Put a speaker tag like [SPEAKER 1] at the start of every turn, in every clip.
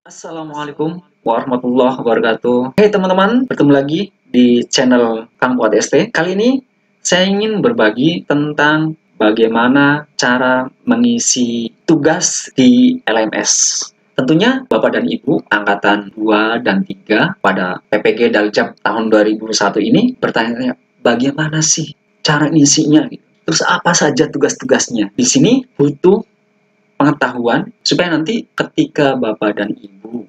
[SPEAKER 1] Assalamualaikum warahmatullahi wabarakatuh. Hai teman-teman, bertemu lagi di channel Kang Fuad ST. Kali ini saya ingin berbagi tentang bagaimana cara mengisi tugas di LMS. Tentunya Bapak dan Ibu angkatan 2 dan 3 pada PPG Daljab tahun 2001 ini bertanya, bagaimana sih cara ngisinya? Terus apa saja tugas-tugasnya? Di sini butuh pengetahuan supaya nanti ketika Bapak dan Ibu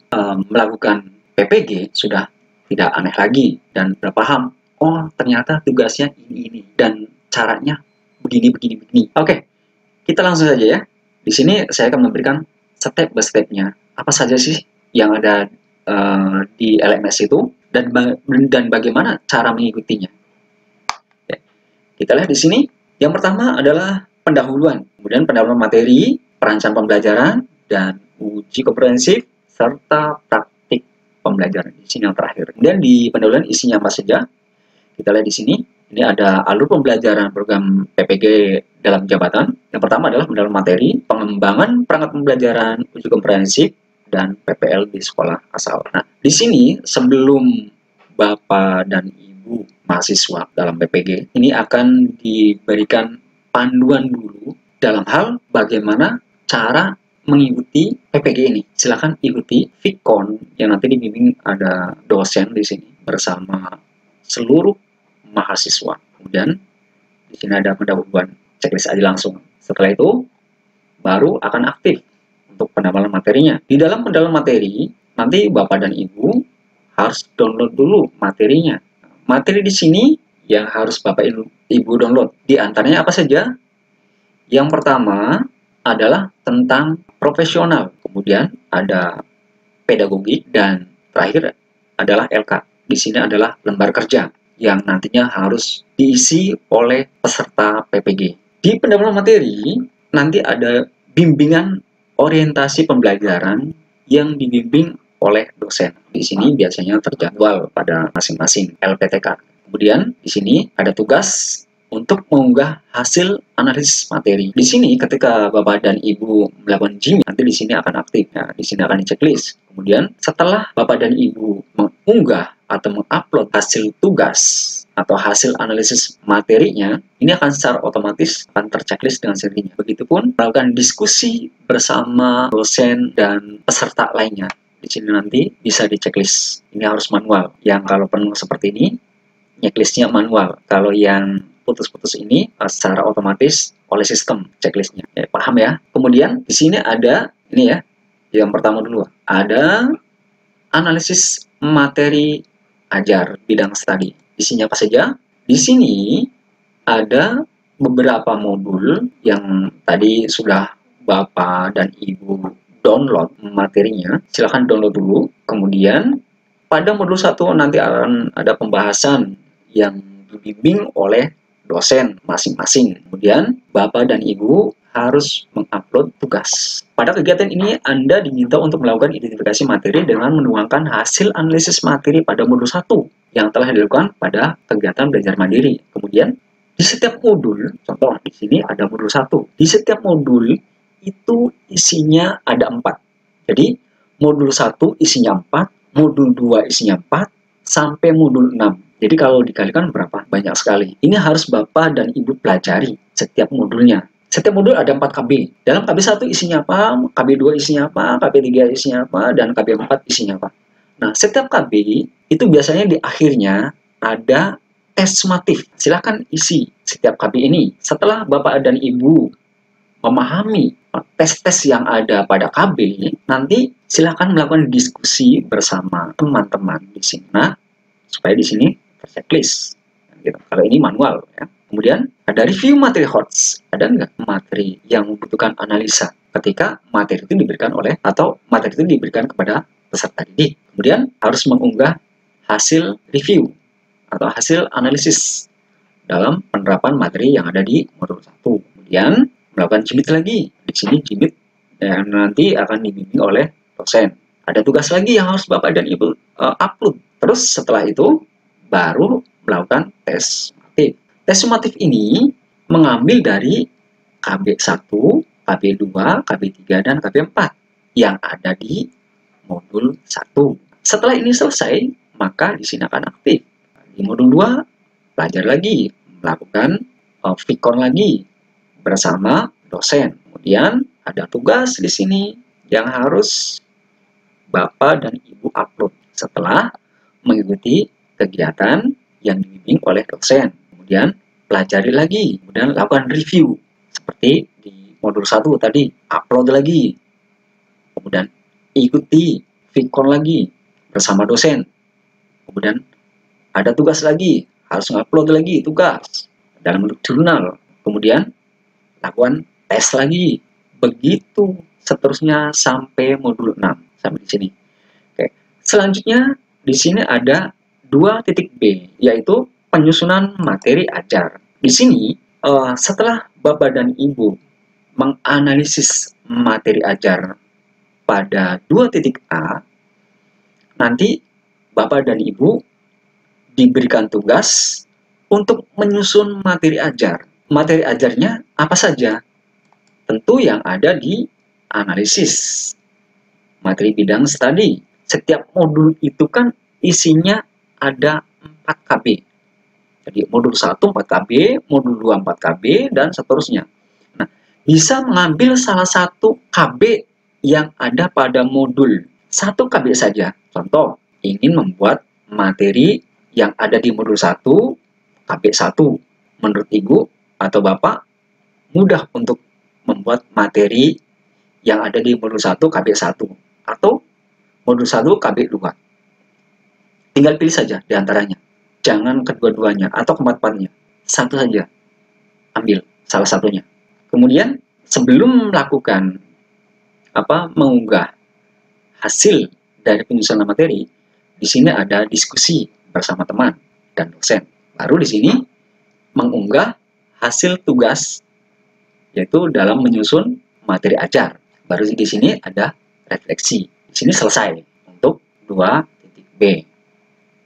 [SPEAKER 1] melakukan PPG sudah tidak aneh lagi dan sudah paham, oh ternyata tugasnya ini dan caranya begini. Oke, kita langsung saja ya. Di sini saya akan memberikan step by stepnya. Apa saja sih yang ada di LMS itu dan bagaimana cara mengikutinya. Ya, kita lihat di sini. Yang pertama adalah pendahuluan, kemudian pendahuluan materi, perancang pembelajaran, dan uji komprehensif, serta praktik pembelajaran. Di sini yang terakhir. Kemudian di pendahuluan isinya apa saja? Kita lihat di sini. Ini ada alur pembelajaran program PPG dalam jabatan. Yang pertama adalah pendahuluan materi, pengembangan perangkat pembelajaran, uji komprehensif, dan PPL di sekolah asal. Nah, di sini sebelum Bapak dan Ibu mahasiswa dalam PPG ini akan diberikan panduan dulu dalam hal bagaimana cara mengikuti PPG ini. Silakan ikuti Vkon yang nanti dibimbing ada dosen di sini bersama seluruh mahasiswa. Kemudian di sini ada pendahuluan, checklist aja langsung. Setelah itu baru akan aktif untuk pendalaman materinya. Di dalam pendalaman materi nanti Bapak dan Ibu harus download dulu materinya. Materi di sini yang harus Bapak Ibu download. Di antaranya apa saja? Yang pertama adalah tentang profesional. Kemudian ada pedagogik dan terakhir adalah LK. Di sini adalah lembar kerja yang nantinya harus diisi oleh peserta PPG. Di pendalaman materi nanti ada bimbingan orientasi pembelajaran yang dibimbing oleh dosen. Di sini biasanya terjadwal pada masing-masing LPTK. Kemudian di sini ada tugas untuk mengunggah hasil analisis materi. Di sini ketika Bapak dan Ibu melakukan Gmail, nanti di sini akan aktif. Nah, di sini akan di checklist. Kemudian setelah Bapak dan Ibu mengunggah atau mengupload hasil tugas atau hasil analisis materinya, ini akan secara otomatis akan terchecklist dengan sendirinya. Begitupun melakukan diskusi bersama dosen dan peserta lainnya. Di sini nanti bisa di checklist. Ini harus manual. Yang kalau penuh seperti ini, checklistnya manual. Kalau yang putus-putus ini secara otomatis oleh sistem checklistnya. Ya, paham ya? Kemudian di sini ada ini ya. Yang pertama dulu ada analisis materi ajar bidang studi. Isinya apa saja? Di sini ada beberapa modul yang tadi sudah Bapak dan Ibu download materinya. Silahkan download dulu. Kemudian pada modul 1 nanti akan ada pembahasan yang dibimbing oleh dosen masing-masing. Kemudian Bapak dan Ibu harus mengupload tugas. Pada kegiatan ini Anda diminta untuk melakukan identifikasi materi dengan menuangkan hasil analisis materi pada modul 1 yang telah dilakukan pada kegiatan belajar mandiri. Kemudian di setiap modul, contoh di sini ada modul 1. Di setiap modul itu isinya ada 4. Jadi modul 1 isinya 4, modul 2 isinya 4, sampai modul 6. Jadi kalau dikalikan berapa? Banyak sekali. Ini harus Bapak dan Ibu pelajari setiap modulnya. Setiap modul ada 4 KB. Dalam KB 1 isinya apa, KB 2 isinya apa, KB 3 isinya apa, dan KB 4 isinya apa. Nah, setiap KB itu biasanya di akhirnya ada tes sumatif. Silahkan isi setiap KB ini. Setelah Bapak dan Ibu memahami tes-tes yang ada pada KB, nanti silahkan melakukan diskusi bersama teman-teman di sini. Nah, supaya di sini terchecklist. Gitu. Kalau ini manual ya. Kemudian ada review materi HOTS. Ada nggak materi yang membutuhkan analisa ketika materi itu diberikan oleh atau materi itu diberikan kepada peserta didik. Kemudian harus mengunggah hasil review atau hasil analisis dalam penerapan materi yang ada di modul 1. Kemudian melakukan jimit lagi. Di sini jimit yang nanti akan dibimbing oleh dosen. Ada tugas lagi yang harus Bapak dan Ibu upload. Terus setelah itu baru melakukan tes sumatif. Tes sumatif ini mengambil dari KB1, KB2, KB3, dan KB4 yang ada di modul 1. Setelah ini selesai, maka di sini akan aktif. Di modul 2, belajar lagi, melakukan Vkon lagi bersama dosen. Kemudian ada tugas di sini yang harus Bapak dan Ibu upload setelah mengikuti kegiatan yang dibimbing oleh dosen. Kemudian pelajari lagi, kemudian lakukan review. Seperti di modul 1 tadi, upload lagi. Kemudian ikuti Vkon lagi bersama dosen. Kemudian ada tugas lagi, harus ngupload lagi tugas dalam bentuk jurnal. Kemudian lakukan tes lagi. Begitu seterusnya sampai modul 6. Sampai di sini. Oke. Selanjutnya di sini ada 2.b, yaitu penyusunan materi ajar. Di sini setelah Bapak dan Ibu menganalisis materi ajar pada 2.a, nanti Bapak dan Ibu diberikan tugas untuk menyusun materi ajar. Materi ajarnya apa saja? Tentu yang ada di analisis materi bidang studi. Setiap modul itu kan isinya ada 4 KB. Jadi modul 1 4 KB, modul 2 4 KB, dan seterusnya. Nah, bisa mengambil salah satu KB yang ada pada modul 1 KB saja. Contoh, ingin membuat materi yang ada di modul 1 KB1. Menurut Ibu atau Bapak, mudah untuk membuat materi yang ada di modul 1 KB1 atau modul 1 KB2. Tinggal pilih saja di antaranya. Jangan kedua-duanya atau keempat-empatnya. Satu saja. Ambil salah satunya. Kemudian sebelum melakukan mengunggah hasil dari penyusunan materi, di sini ada diskusi bersama teman dan dosen. Baru di sini mengunggah hasil tugas, yaitu dalam menyusun materi ajar. Baru di sini ada refleksi. Di sini selesai untuk 2.b.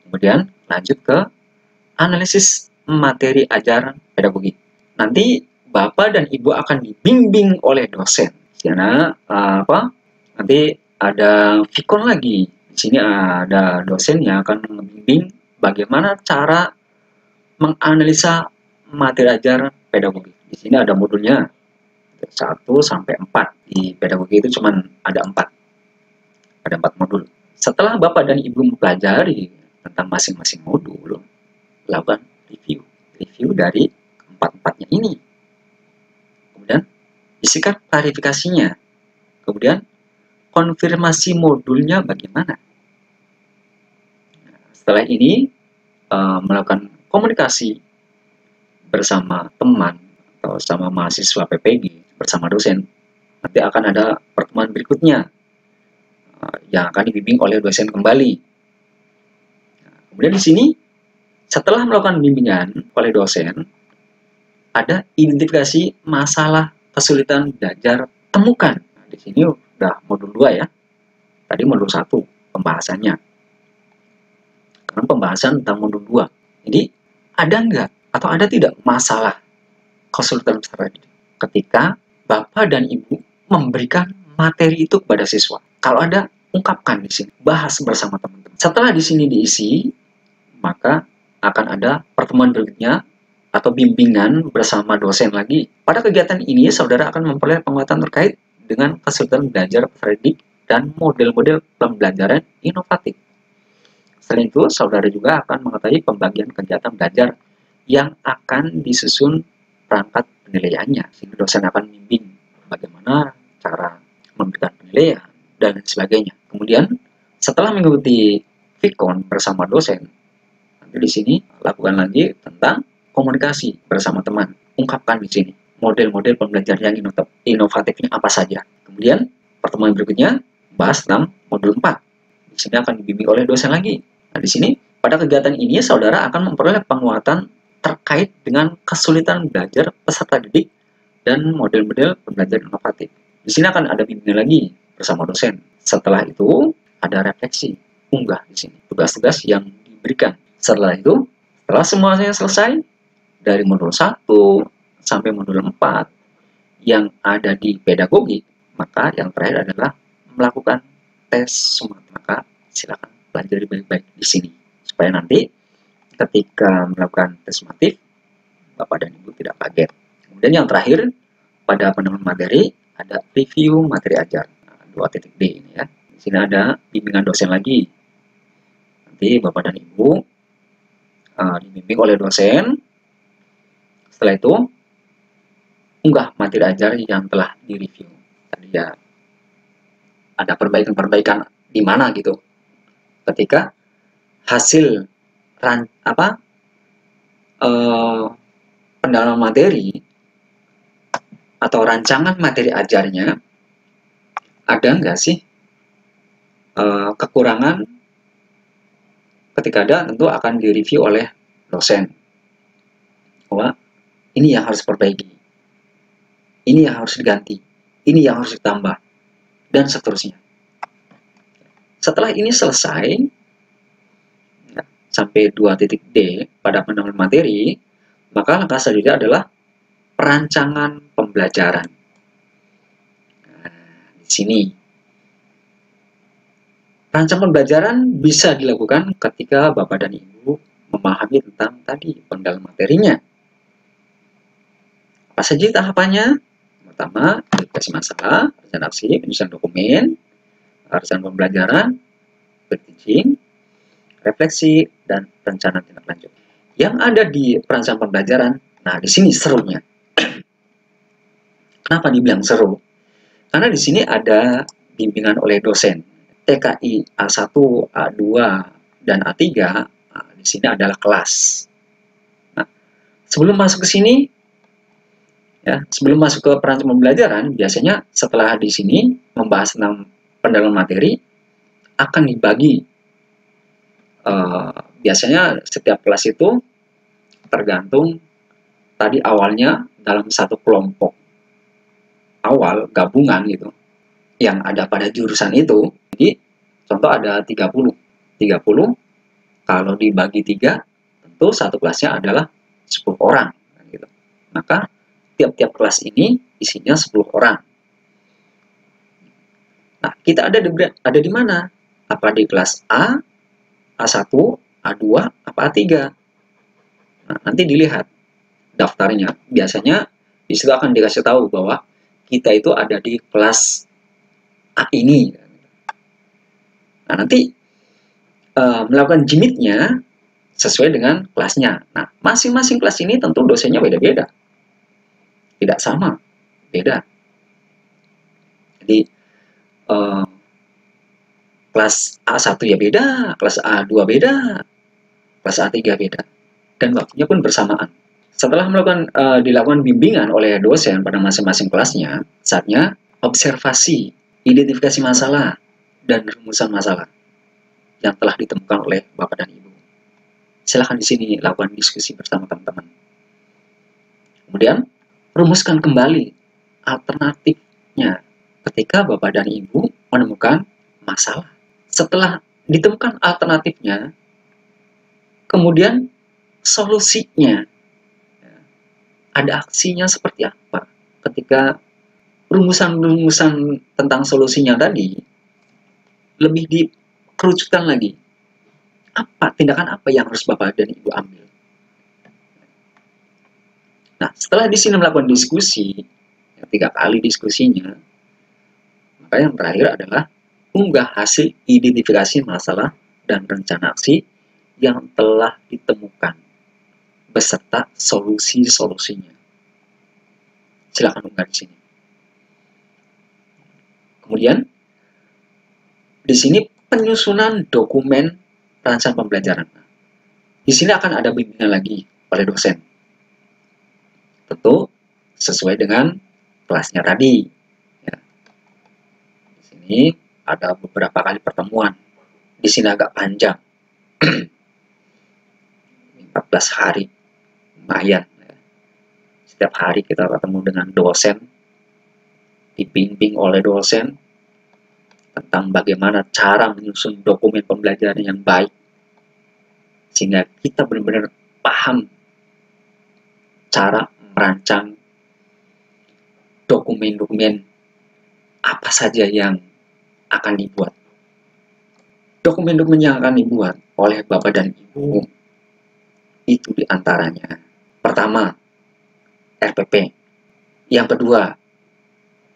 [SPEAKER 1] Kemudian lanjut ke analisis materi ajar pedagogik. Nanti Bapak dan Ibu akan dibimbing oleh dosen. Karena nanti ada Vkon lagi. Di sini ada dosen yang akan membimbing bagaimana cara menganalisa materi ajar pedagogik. Di sini ada modulnya 1 sampai 4. Di pedagogi itu cuma ada 4. Ada 4 modul. Setelah Bapak dan Ibu mempelajari tentang masing-masing modul, lakukan review dari empat-empatnya ini. Kemudian isikan klarifikasinya. Kemudian konfirmasi modulnya bagaimana. Setelah ini melakukan komunikasi bersama teman atau sama mahasiswa PPG bersama dosen. Nanti akan ada pertemuan berikutnya yang akan dibimbing oleh dosen kembali. Kemudian di sini setelah melakukan bimbingan oleh dosen, ada identifikasi masalah kesulitan belajar temukan. Nah, di sini udah modul 2 ya. Tadi modul 1 pembahasannya. Sekarang pembahasan tentang modul 2. Jadi ada nggak atau ada tidak masalah kesulitan belajar ketika Bapak dan Ibu memberikan materi itu kepada siswa? Kalau ada, ungkapkan di sini, bahas bersama teman-teman. Setelah di sini diisi, maka akan ada pertemuan berikutnya atau bimbingan bersama dosen lagi. Pada kegiatan ini, saudara akan memperoleh penguatan terkait dengan kesulitan belajar peserta didik dan model-model pembelajaran inovatif. Selain itu, saudara juga akan mengetahui pembagian kegiatan belajar yang akan disusun perangkat penilaiannya. Sehingga dosen akan membimbing bagaimana cara memberikan penilaian dan sebagainya. Kemudian, setelah mengikuti Vkon bersama dosen, nanti di sini lakukan lagi tentang komunikasi bersama teman. Ungkapkan di sini model-model pembelajaran yang inovatifnya apa saja. Kemudian pertemuan berikutnya bahas tentang modul 4. Di sini akan dibimbing oleh dosen lagi. Nah, di sini pada kegiatan ini saudara akan memperoleh penguatan terkait dengan kesulitan belajar peserta didik dan model-model pembelajaran inovatif. Di sini akan ada bimbingan lagi bersama dosen. Setelah itu ada refleksi, unggah di sini tugas-tugas yang diberikan. Setelah itu, setelah semuanya selesai dari modul 1 sampai modul 4, yang ada di pedagogi, maka yang terakhir adalah melakukan tes SUMAT. Maka silakan pelajari baik-baik di sini supaya nanti ketika melakukan tes sumatif Bapak dan Ibu tidak kaget. Kemudian yang terakhir pada penentuan materi ada review materi ajar. Nah, 2.D ini ya. Di sini ada bimbingan dosen lagi. Nanti Bapak dan Ibu dibimbing oleh dosen. Setelah itu unggah materi ajar yang telah direview. Tadi ya ada perbaikan-perbaikan di mana gitu. Ketika hasil pendalaman materi atau rancangan materi ajarnya ada nggak sih kekurangan? Ketika ada, tentu akan direview oleh dosen bahwa ini yang harus diperbaiki, ini yang harus diganti, ini yang harus ditambah, dan seterusnya. Setelah ini selesai ya, sampai 2.D pada penentuan materi, maka langkah selanjutnya adalah perancangan pembelajaran. Nah, di sini perancangan pembelajaran bisa dilakukan ketika Bapak dan Ibu memahami tentang tadi pendalaman materinya. Apa saja tahapannya? Pertama, identifikasi masalah, rencana aksi, penyusunan dokumen, rencana pembelajaran, teaching, refleksi, dan rencana tindak lanjut. Yang ada di perancangan pembelajaran, nah di sini serunya. Kenapa dibilang seru? Karena di sini ada bimbingan oleh dosen. TKI A1, A2, dan A3, nah, di sini adalah kelas. Nah, sebelum masuk ke sini, ya, sebelum masuk ke perancangan pembelajaran, biasanya setelah di sini membahas tentang pendalaman materi, akan dibagi. Biasanya setiap kelas itu tergantung tadi awalnya dalam satu kelompok awal gabungan gitu yang ada pada jurusan itu. Jadi contoh ada 30 kalau dibagi 3 tentu satu kelasnya adalah 10 orang gitu. Maka tiap-tiap kelas ini isinya 10 orang. Nah, kita ada di mana? Apa di kelas A, A1, A2, apa A3? Nah, nanti dilihat daftarnya. Biasanya di situ akan dikasih tahu bahwa kita itu ada di kelas A ini. Nah, nanti melakukan jimitnya sesuai dengan kelasnya. Nah, masing-masing kelas ini tentu dosennya beda-beda. Tidak sama, beda. Jadi, kelas A1 ya beda, kelas A2 beda, kelas A3 beda. Dan waktunya pun bersamaan. Setelah dilakukan bimbingan oleh dosen pada masing-masing kelasnya, saatnya observasi, identifikasi masalah, dan rumusan masalah yang telah ditemukan oleh Bapak dan Ibu. Silahkan di sini lakukan diskusi bersama teman-teman. Kemudian, rumuskan kembali alternatifnya ketika Bapak dan Ibu menemukan masalah. Setelah ditemukan alternatifnya, kemudian solusinya, ada aksinya seperti apa ketika rumusan-rumusan tentang solusinya tadi lebih dikerucutkan lagi. Tindakan apa yang harus Bapak dan Ibu ambil? Nah, setelah di sini melakukan diskusi, 3 kali diskusinya, maka yang terakhir adalah unggah hasil identifikasi masalah dan rencana aksi yang telah ditemukan beserta solusi-solusinya. Silakan unggah di sini. Kemudian di sini penyusunan dokumen rancangan pembelajaran. Di sini akan ada bimbingan lagi oleh dosen. Tentu sesuai dengan kelasnya tadi. Ya. Di sini ada beberapa kali pertemuan. Di sini agak panjang. 14 hari. Lumayan. Ya. Setiap hari kita ketemu dengan dosen. Dibimbing oleh dosen tentang bagaimana cara menyusun dokumen pembelajaran yang baik. Sehingga kita benar-benar paham cara merancang dokumen-dokumen apa saja yang akan dibuat. Dokumen-dokumen yang akan dibuat oleh Bapak dan Ibu itu diantaranya, pertama, RPP. Yang kedua,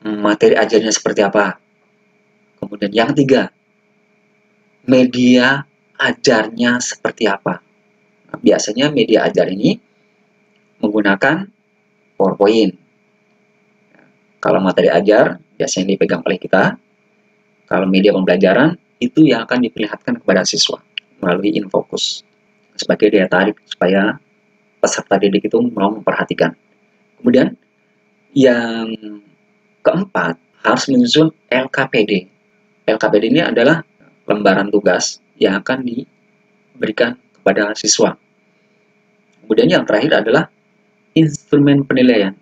[SPEAKER 1] materi ajarnya seperti apa. Kemudian yang ketiga, media ajarnya seperti apa. Nah, biasanya media ajar ini menggunakan PowerPoint. Kalau materi ajar, biasanya dipegang oleh kita. Kalau media pembelajaran, itu yang akan diperlihatkan kepada siswa melalui infocus sebagai daya tarik supaya peserta didik itu mau memperhatikan. Kemudian yang keempat, harus menyusun LKPD. LKPD ini adalah lembaran tugas yang akan diberikan kepada siswa. Kemudian yang terakhir adalah instrumen penilaian.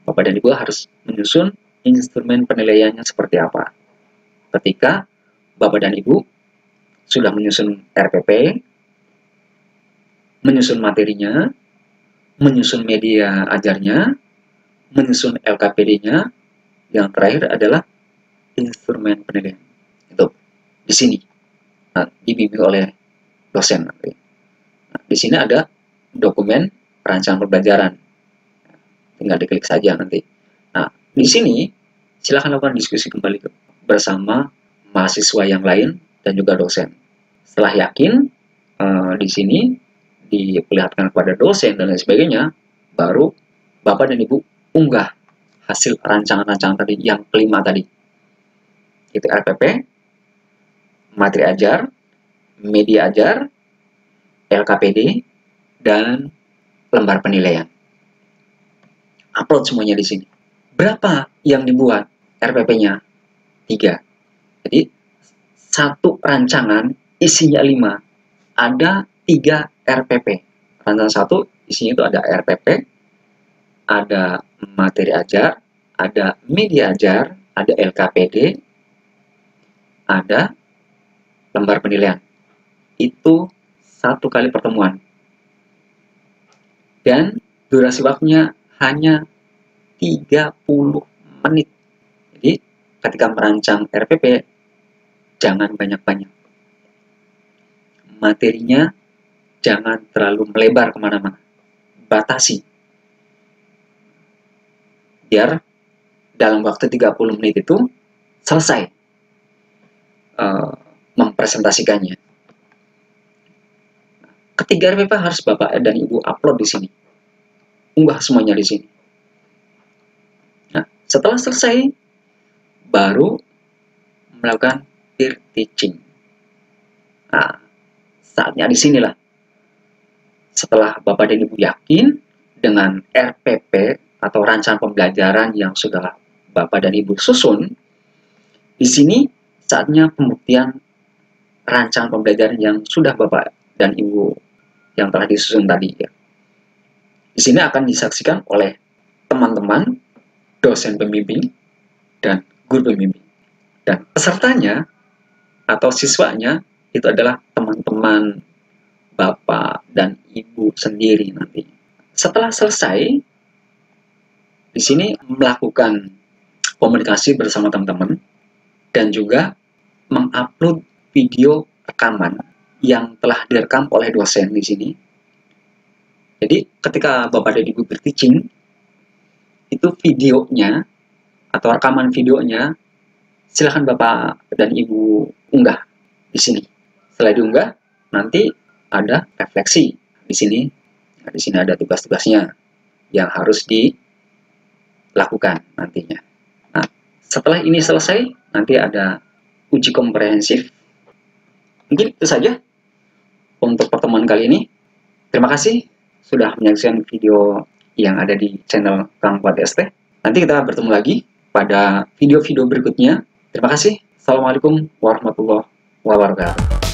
[SPEAKER 1] Bapak dan Ibu harus menyusun instrumen penilaiannya seperti apa. Ketika Bapak dan Ibu sudah menyusun RPP, menyusun materinya, menyusun media ajarnya, menyusun LKPD-nya, yang terakhir adalah instrumen penilaian. Itu di sini dibimbing oleh dosen. Nah, di sini ada dokumen rancangan pembelajaran. Tinggal diklik saja nanti. Nah, di sini silakan lakukan diskusi kembali bersama mahasiswa yang lain dan juga dosen. Setelah yakin di sini diperlihatkan kepada dosen dan lain sebagainya, baru Bapak dan Ibu unggah hasil rancangan-rancangan tadi yang kelima tadi. Itu RPP, materi ajar, media ajar, LKPD, dan lembar penilaian. Upload semuanya di sini. Berapa yang dibuat RPP-nya? 3. Jadi, satu rancangan isinya 5. Ada 3 RPP. Rancangan 1 isinya itu ada RPP, ada materi ajar, ada media ajar, ada LKPD, ada lembar penilaian. Itu 1 kali pertemuan. Dan durasi waktunya hanya 30 menit. Jadi, ketika merancang RPP, jangan banyak-banyak. Materinya jangan terlalu melebar kemana-mana. Batasi. Biar dalam waktu 30 menit itu selesai mempresentasikannya. Ketiga RPP harus Bapak dan Ibu upload di sini. Unggah semuanya di sini. Nah, setelah selesai, baru melakukan peer teaching. Nah, saatnya di sinilah. Setelah Bapak dan Ibu yakin dengan RPP atau rancangan pembelajaran yang sudah Bapak dan Ibu susun, di sini saatnya pembuktian rancangan pembelajaran yang sudah Bapak dan Ibu yang telah disusun tadi. Ya. Di sini akan disaksikan oleh teman-teman, dosen pembimbing, dan guru pembimbing. Dan pesertanya atau siswanya itu adalah teman-teman Bapak dan Ibu sendiri nanti. Setelah selesai, di sini melakukan komunikasi bersama teman-teman dan juga mengupload video rekaman yang telah direkam oleh dosen di sini. Jadi ketika Bapak dan Ibu berteaching, itu videonya atau rekaman videonya silahkan Bapak dan Ibu unggah di sini. Setelah diunggah, nanti ada refleksi di sini. Nah, di sini ada tugas-tugasnya yang harus dilakukan nantinya. Nah, setelah ini selesai, nanti ada uji komprehensif. Mungkin itu saja untuk pertemuan kali ini. Terima kasih sudah menyaksikan video yang ada di channel Kang Fuad ST. Nanti kita bertemu lagi pada video-video berikutnya. Terima kasih. Assalamualaikum warahmatullahi wabarakatuh.